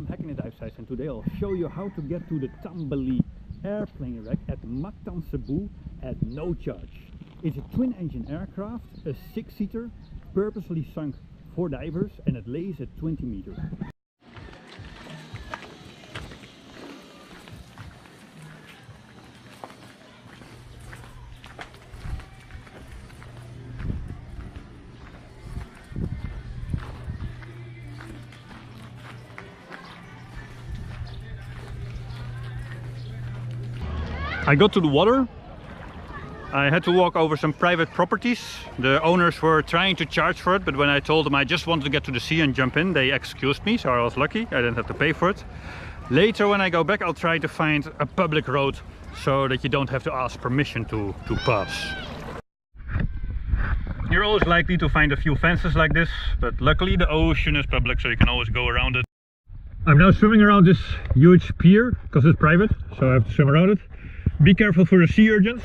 Hacking It Dive Sites, and today I'll show you how to get to the Tambali airplane wreck at Mactan Cebu at no charge. It's a twin-engine aircraft, a 6-seater, purposely sunk for divers, and it lays at 20 meters. I got to the water. I had to walk over some private properties. The owners were trying to charge for it, but when I told them I just wanted to get to the sea and jump in, they excused me, so I was lucky. I didn't have to pay for it. Later when I go back, I'll try to find a public road so that you don't have to ask permission to pass. You're always likely to find a few fences like this, but luckily the ocean is public, so you can always go around it. I'm now swimming around this huge pier because it's private, so I have to swim around it. Be careful for the sea urchins.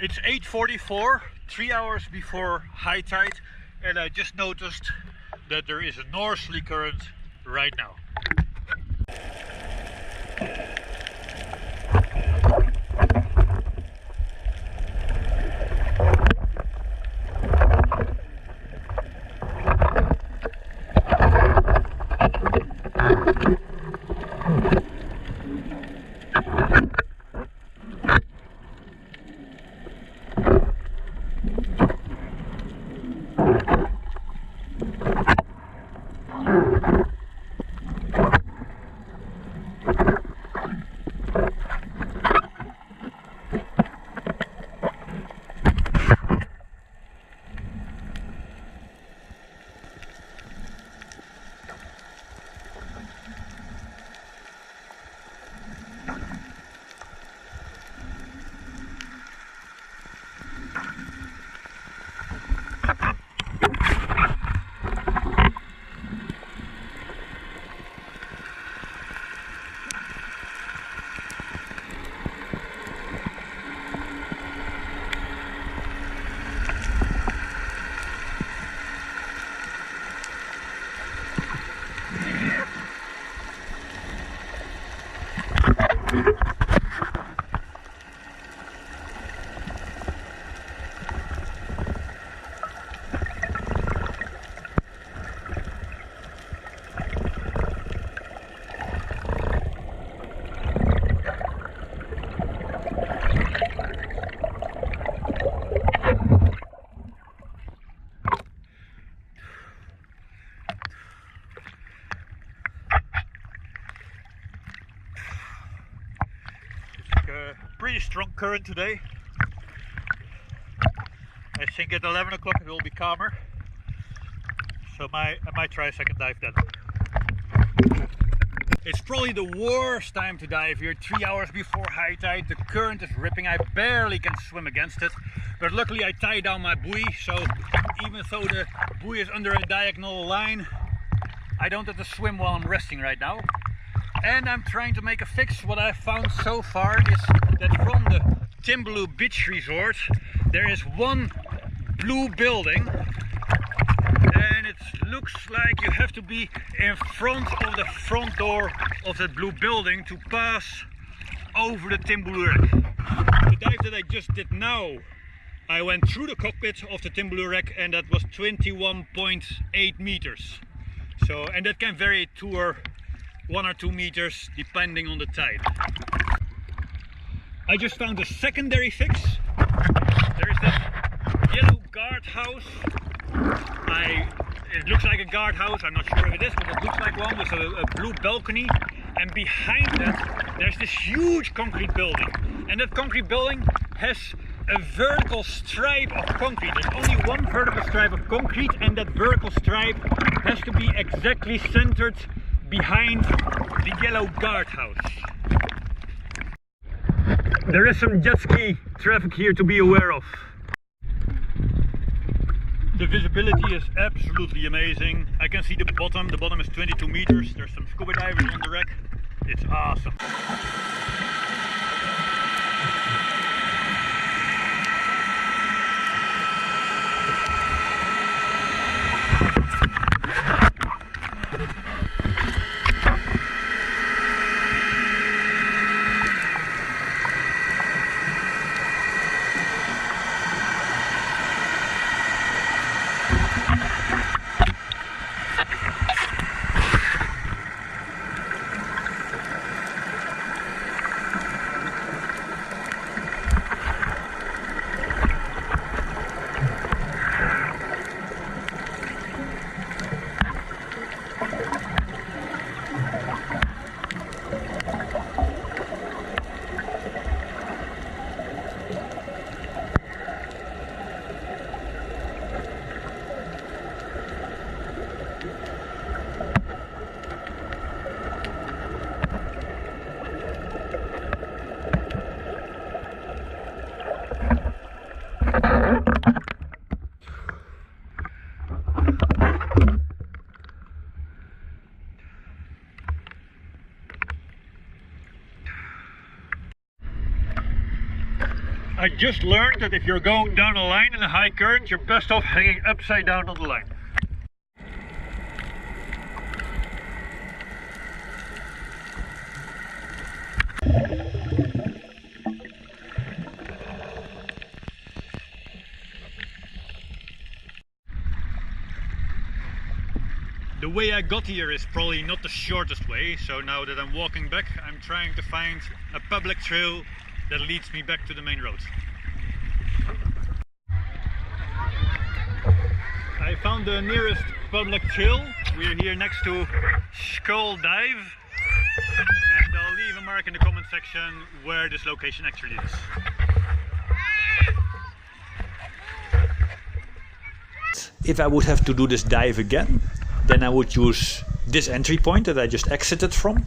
It's 8:44, 3 hours before high tide, and I just noticed that there is a northerly current right now. Pretty strong current today. I think at 11 o'clock it will be calmer, so I might try a second dive then. It's probably the worst time to dive here, 3 hours before high tide. The current is ripping, I barely can swim against it, but luckily I tied down my buoy, so even though the buoy is under a diagonal line, I don't have to swim while I'm resting right now. And I'm trying to make a fix. What I've found so far is that from the Timbulu Beach Resort there is one blue building, and it looks like you have to be in front of the front door of that blue building to pass over the Timbulu wreck. The dive that I just did now, I went through the cockpit of the Timbulu wreck, and that was 21.8 meters. So, and that can vary to 1 or 2 meters depending on the tide. I just found a secondary fix. There is this yellow guardhouse. It looks like a guardhouse, I'm not sure if it is, but it looks like one with a blue balcony, and behind that there's this huge concrete building, and that concrete building has a vertical stripe of concrete. There's only one vertical stripe of concrete, and that vertical stripe has to be exactly centered behind the yellow guardhouse. There is some jet ski traffic here to be aware of. The visibility is absolutely amazing. I can see the bottom. The bottom is 22 meters. There's some scuba divers on the wreck. It's awesome. just learned that if you're going down a line in a high current, you're best off hanging upside down on the line. The way I got here is probably not the shortest way, so now that I'm walking back, I'm trying to find a public trail that leads me back to the main road. I found the nearest public trail. We're here next to Skull Dive, and I'll leave a mark in the comment section where this location actually is. If I would have to do this dive again, then I would use this entry point that I just exited from,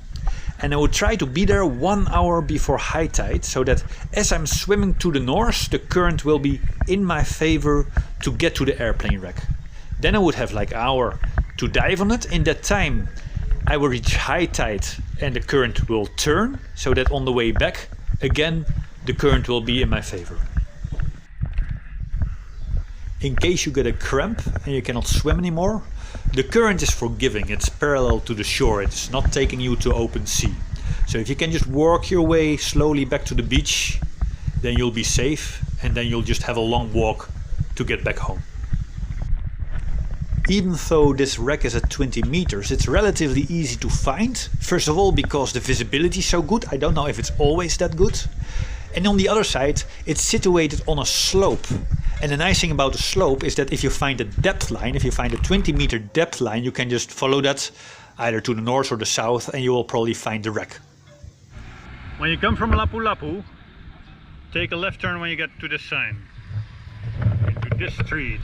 and I would try to be there 1 hour before high tide, so that as I'm swimming to the north, the current will be in my favor to get to the airplane wreck. Then I would have like an hour to dive on it. In that time I will reach high tide and the current will turn, so that on the way back again the current will be in my favor. In case you get a cramp and you cannot swim anymore, the current is forgiving, it's parallel to the shore, it's not taking you to open sea. So if you can just work your way slowly back to the beach, then you'll be safe, and then you'll just have a long walk to get back home. Even though this wreck is at 20 meters, it's relatively easy to find. First of all, because the visibility is so good, I don't know if it's always that good. And on the other side, it's situated on a slope. And the nice thing about the slope is that if you find a depth line, if you find a 20-meter depth line, you can just follow that either to the north or the south, and you will probably find the wreck. When you come from Lapu Lapu, take a left turn when you get to this sign, into this street.